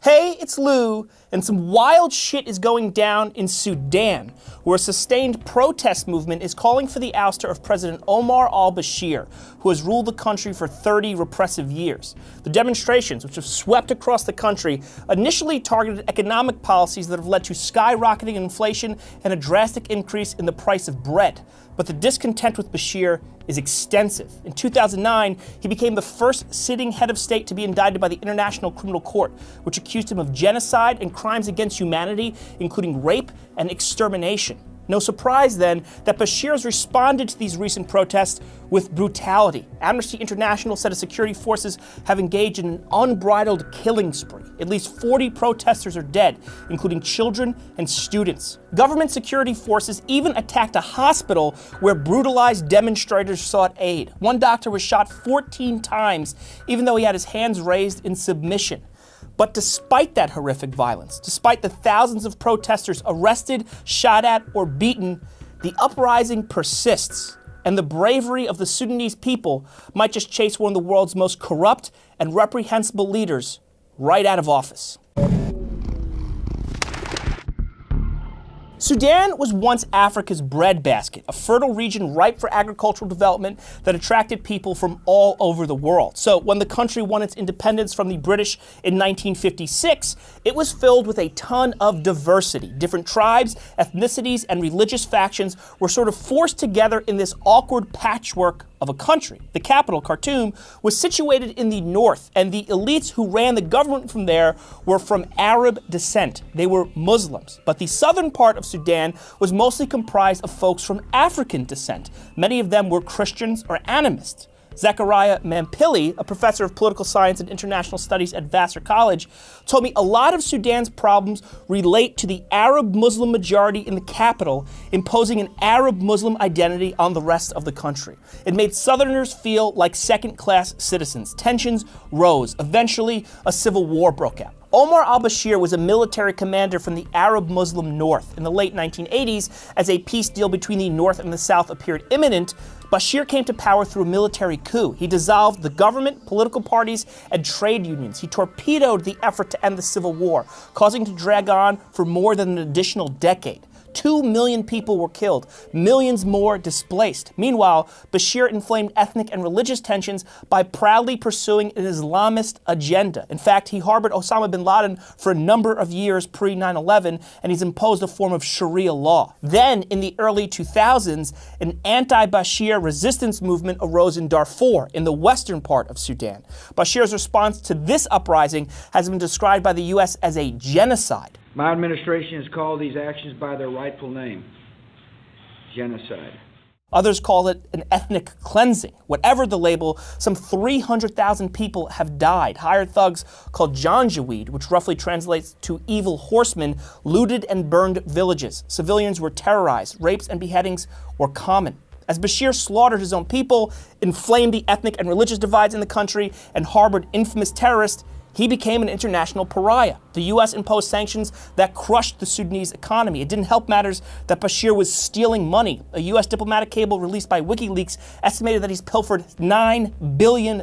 Hey, it's Lou, and some wild shit is going down in Sudan, where a sustained protest movement is calling for the ouster of President Omar al-Bashir, who has ruled the country for 30 repressive years. The demonstrations, which have swept across the country, initially targeted economic policies that have led to skyrocketing inflation and a drastic increase in the price of bread. But the discontent with Bashir is extensive. In 2009, he became the first sitting head of state to be indicted by the International Criminal Court, which accused him of genocide and crimes against humanity, including rape and extermination. No surprise, then, that Bashir has responded to these recent protests with brutality. Amnesty International said his security forces have engaged in an unbridled killing spree. At least 40 protesters are dead, including children and students. Government security forces even attacked a hospital where brutalized demonstrators sought aid. One doctor was shot 14 times, even though he had his hands raised in submission. But despite that horrific violence, despite the thousands of protesters arrested, shot at, or beaten, the uprising persists, and the bravery of the Sudanese people might just chase one of the world's most corrupt and reprehensible leaders right out of office. Sudan was once Africa's breadbasket, a fertile region ripe for agricultural development that attracted people from all over the world. So when the country won its independence from the British in 1956, it was filled with a ton of diversity. Different tribes, ethnicities, and religious factions were sort of forced together in this awkward patchwork of a country. The capital, Khartoum, was situated in the north, and the elites who ran the government from there were from Arab descent. They were Muslims. But the southern part of Sudan was mostly comprised of folks from African descent. Many of them were Christians or animists. Zachariah Mampili, a professor of political science and international studies at Vassar College, told me a lot of Sudan's problems relate to the Arab Muslim majority in the capital imposing an Arab Muslim identity on the rest of the country. It made Southerners feel like second-class citizens. Tensions rose. Eventually, a civil war broke out. Omar al-Bashir was a military commander from the Arab Muslim North. In the late 1980s, as a peace deal between the North and the South appeared imminent, Bashir came to power through a military coup. He dissolved the government, political parties, and trade unions. He torpedoed the effort to end the civil war, causing it to drag on for more than an additional decade. 2 million people were killed, millions more displaced. Meanwhile, Bashir inflamed ethnic and religious tensions by proudly pursuing an Islamist agenda. In fact, he harbored Osama bin Laden for a number of years pre-9/11, and he's imposed a form of Sharia law. Then, in the early 2000s, an anti-Bashir resistance movement arose in Darfur, in the western part of Sudan. Bashir's response to this uprising has been described by the U.S. as a genocide. My administration has called these actions by their rightful name: genocide. Others call it an ethnic cleansing. Whatever the label, some 300,000 people have died. Hired thugs called Janjaweed, which roughly translates to evil horsemen, looted and burned villages. Civilians were terrorized. Rapes and beheadings were common. As Bashir slaughtered his own people, inflamed the ethnic and religious divides in the country, and harbored infamous terrorists, he became an international pariah. The U.S. imposed sanctions that crushed the Sudanese economy. It didn't help matters that Bashir was stealing money. A U.S. diplomatic cable released by WikiLeaks estimated that he's pilfered $9 billion.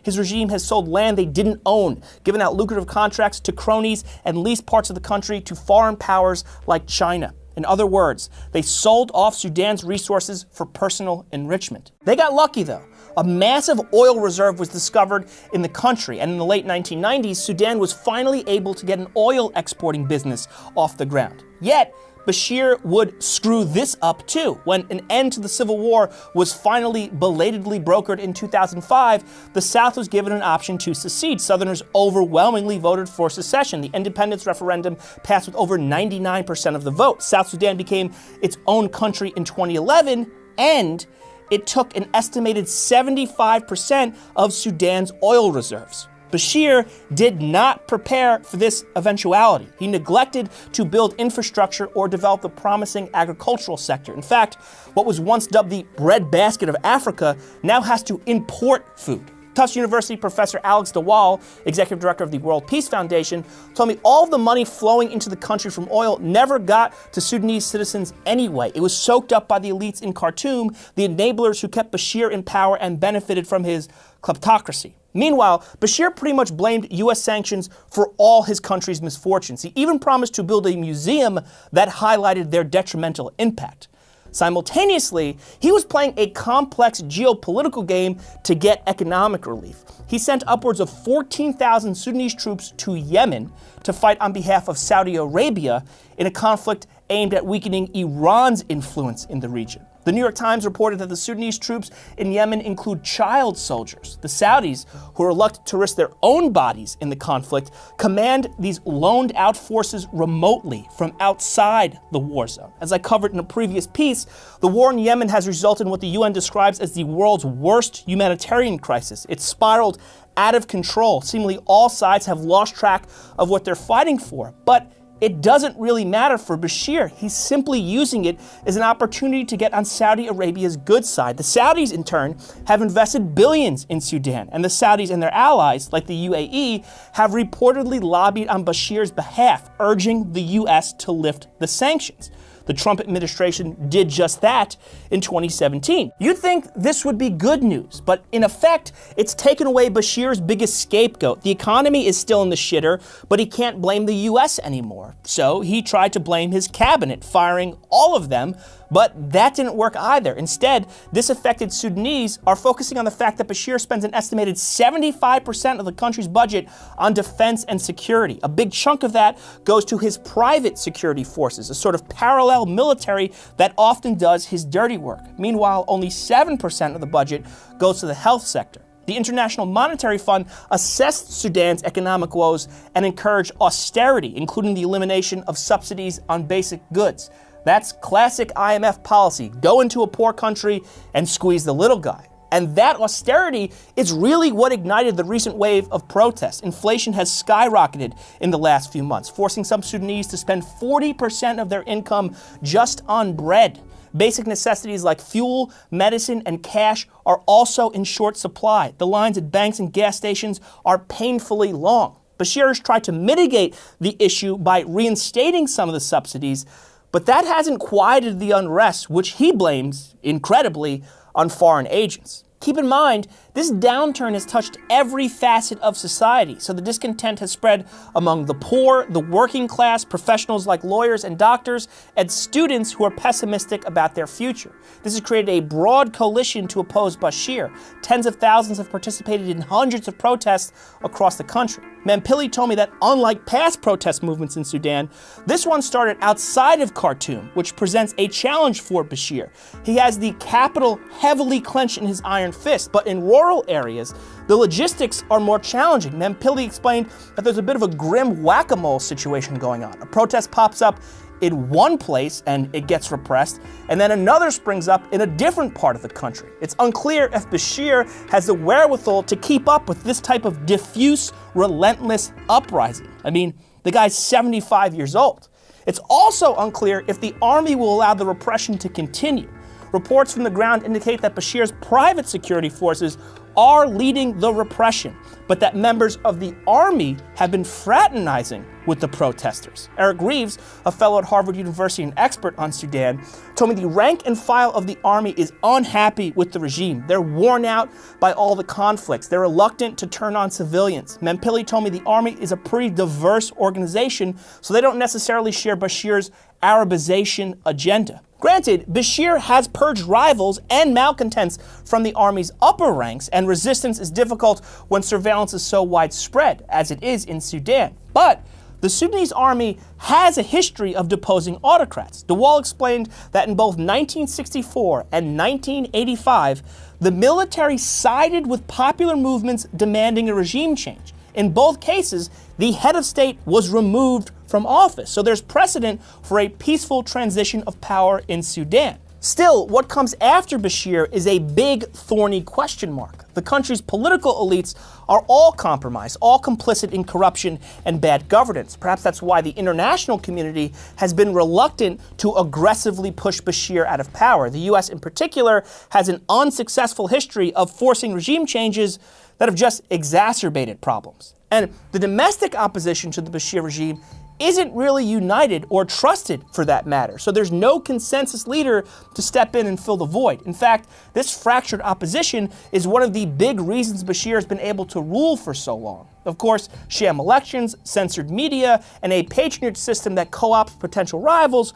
His regime has sold land they didn't own, given out lucrative contracts to cronies, and leased parts of the country to foreign powers like China. In other words, they sold off Sudan's resources for personal enrichment. They got lucky, though. A massive oil reserve was discovered in the country, and in the late 1990s, Sudan was finally able to get an oil exporting business off the ground. Yet, Bashir would screw this up too. When an end to the civil war was finally belatedly brokered in 2005, the South was given an option to secede. Southerners overwhelmingly voted for secession. The independence referendum passed with over 99% of the vote. South Sudan became its own country in 2011, and it took an estimated 75% of Sudan's oil reserves. Bashir did not prepare for this eventuality. He neglected to build infrastructure or develop the promising agricultural sector. In fact, what was once dubbed the breadbasket of Africa now has to import food. Tufts University professor Alex DeWall, executive director of the World Peace Foundation, told me all of the money flowing into the country from oil never got to Sudanese citizens anyway. It was soaked up by the elites in Khartoum, the enablers who kept Bashir in power and benefited from his kleptocracy. Meanwhile, Bashir pretty much blamed U.S. sanctions for all his country's misfortunes. He even promised to build a museum that highlighted their detrimental impact. Simultaneously, he was playing a complex geopolitical game to get economic relief. He sent upwards of 14,000 Sudanese troops to Yemen to fight on behalf of Saudi Arabia in a conflict aimed at weakening Iran's influence in the region. The New York Times reported that the Sudanese troops in Yemen include child soldiers. The Saudis, who are reluctant to risk their own bodies in the conflict, command these loaned-out forces remotely from outside the war zone. As I covered in a previous piece, the war in Yemen has resulted in what the UN describes as the world's worst humanitarian crisis. It's spiraled out of control. Seemingly all sides have lost track of what they're fighting for. But it doesn't really matter for Bashir. He's simply using it as an opportunity to get on Saudi Arabia's good side. The Saudis, in turn, have invested billions in Sudan, and the Saudis and their allies, like the UAE, have reportedly lobbied on Bashir's behalf, urging the US to lift the sanctions. The Trump administration did just that in 2017. You'd think this would be good news, but in effect, it's taken away Bashir's biggest scapegoat. The economy is still in the shitter, but he can't blame the US anymore. So he tried to blame his cabinet, firing all of them, but that didn't work either. Instead, disaffected Sudanese are focusing on the fact that Bashir spends an estimated 75% of the country's budget on defense and security. A big chunk of that goes to his private security forces, a sort of parallel military that often does his dirty work. Meanwhile, only 7% of the budget goes to the health sector. The International Monetary Fund assessed Sudan's economic woes and encouraged austerity, including the elimination of subsidies on basic goods. That's classic IMF policy. Go into a poor country and squeeze the little guy. And that austerity is really what ignited the recent wave of protests. Inflation has skyrocketed in the last few months, forcing some Sudanese to spend 40% of their income just on bread. Basic necessities like fuel, medicine, and cash are also in short supply. The lines at banks and gas stations are painfully long. Bashir has tried to mitigate the issue by reinstating some of the subsidies, but that hasn't quieted the unrest, which he blames, incredibly, on foreign agents. Keep in mind, this downturn has touched every facet of society, so the discontent has spread among the poor, the working class, professionals like lawyers and doctors, and students who are pessimistic about their future. This has created a broad coalition to oppose Bashir. Tens of thousands have participated in hundreds of protests across the country. Mampili told me that unlike past protest movements in Sudan, this one started outside of Khartoum, which presents a challenge for Bashir. He has the capital heavily clenched in his iron fist, but in rural areas, the logistics are more challenging. Mampili explained that there's a bit of a grim whack-a-mole situation going on. A protest pops up in one place and it gets repressed, and then another springs up in a different part of the country. It's unclear if Bashir has the wherewithal to keep up with this type of diffuse, relentless uprising. I mean, the guy's 75 years old. It's also unclear if the army will allow the repression to continue. Reports from the ground indicate that Bashir's private security forces are leading the repression, but that members of the army have been fraternizing with the protesters. Eric Reeves, a fellow at Harvard University and expert on Sudan, told me the rank and file of the army is unhappy with the regime. They're worn out by all the conflicts. They're reluctant to turn on civilians. Mampili told me the army is a pretty diverse organization, so they don't necessarily share Bashir's Arabization agenda. Granted, Bashir has purged rivals and malcontents from the army's upper ranks, and resistance is difficult when surveillance is so widespread, as it is in Sudan. But the Sudanese army has a history of deposing autocrats. DeWall explained that in both 1964 and 1985, the military sided with popular movements demanding a regime change. In both cases, the head of state was removed from office, so there's precedent for a peaceful transition of power in Sudan. Still, what comes after Bashir is a big, thorny question mark. The country's political elites are all compromised, all complicit in corruption and bad governance. Perhaps that's why the international community has been reluctant to aggressively push Bashir out of power. The US in particular has an unsuccessful history of forcing regime changes that have just exacerbated problems. And the domestic opposition to the Bashir regime isn't really united or trusted for that matter. So there's no consensus leader to step in and fill the void. In fact, this fractured opposition is one of the big reasons Bashir has been able to rule for so long. Of course, sham elections, censored media, and a patronage system that co-opts potential rivals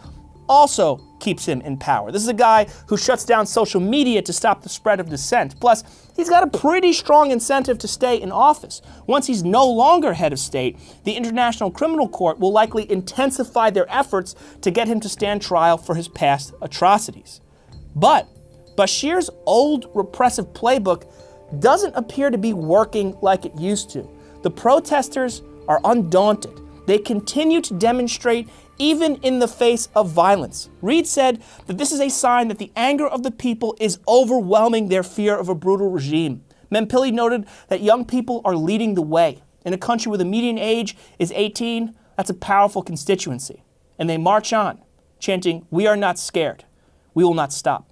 also keeps him in power. This is a guy who shuts down social media to stop the spread of dissent. Plus, he's got a pretty strong incentive to stay in office. Once he's no longer head of state, the International Criminal Court will likely intensify their efforts to get him to stand trial for his past atrocities. But Bashir's old repressive playbook doesn't appear to be working like it used to. The protesters are undaunted. They continue to demonstrate even in the face of violence. Reid said that this is a sign that the anger of the people is overwhelming their fear of a brutal regime. Mempili noted that young people are leading the way. In a country where the median age is 18, that's a powerful constituency. And they march on, chanting, "We are not scared. We will not stop."